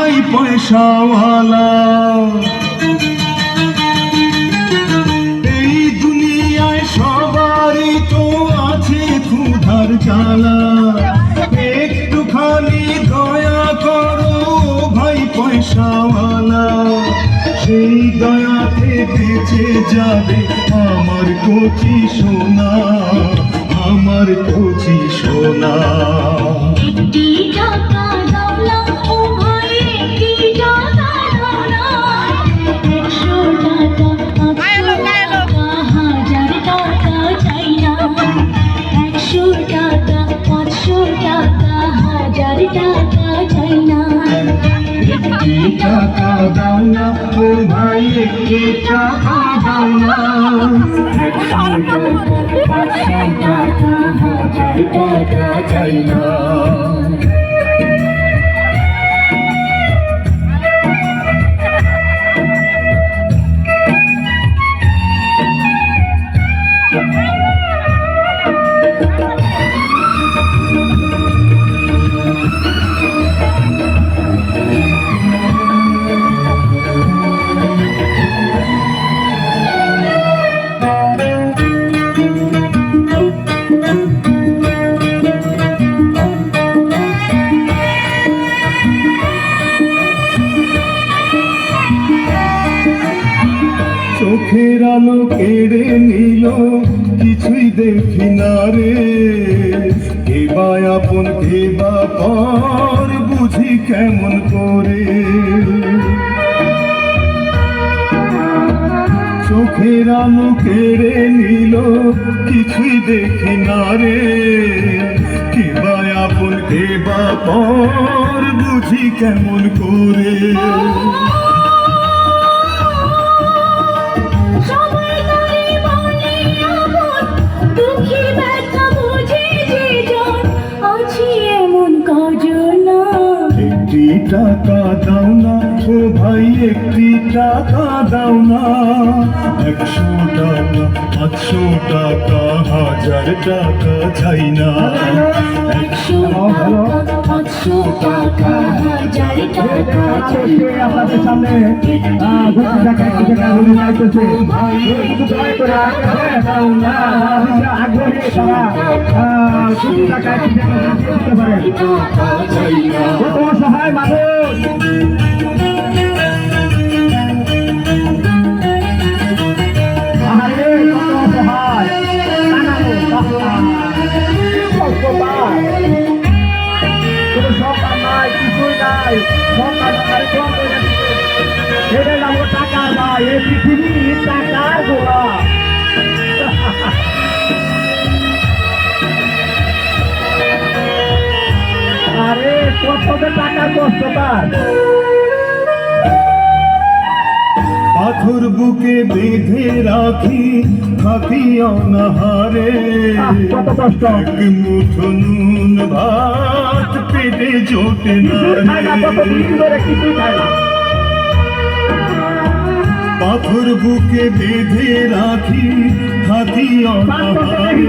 ভাই পয়সাওয়ালা। এই দুনিয়ায় সবারই তো আছে ক্ষুধার জ্বালা, একটুখানি দয়া করো ভাই পয়সাওয়ালা, সেই দয়াতে বেঁচে যাবে আমার কচি সোনা, আমার কচি সোনা। একটি টাকা দাও না ও ভাই, একটি টাকা দাও না, 100 টাকা 500 টাকা 1000 টাকা চাই না, 100 টাকা 500 টাকা 1000 টাকা চাই না। একটি টাকা দাও না ও ভাই, একটি টাকা দাও না, 100 টাকা 500 টাকা 1000 টাকা চাই না। চোখের আলো কেড়ে নিল, কিছুই দেখি না রে, কে বা আপন কে বা পর বুঝি কেমন করে। চোখের আলো কেড়ে নিল, কিছুই দেখি না রে, কে বা আপন কে বা পর বুঝি কেমন করে। একটি টাকা দাও না ও ভাই, একটি টাকা দাও না, 100 টাকা 500 টাকা 1000 টাকা চাই না, 100 টাকা 500 টাকা 1000 টাকা চাই না। আপনাদের সামনে আগ্রহী অসহায় মানুষ সরকার নাই, কিছুই নাই, সরকার এটাই আমার টাকার ভাই, এই পৃথিবী টাকার গোলা। আরে কত টাকার কষ্ট তার। পাথর বুকে বেঁধে রাখি থাকি অনাহারে, কত কষ্ট। এক মুঠো নুন ভাত পেটে জোটে না রে। পাথর বুকে বেঁধে রাখি থাকি অনাহারে,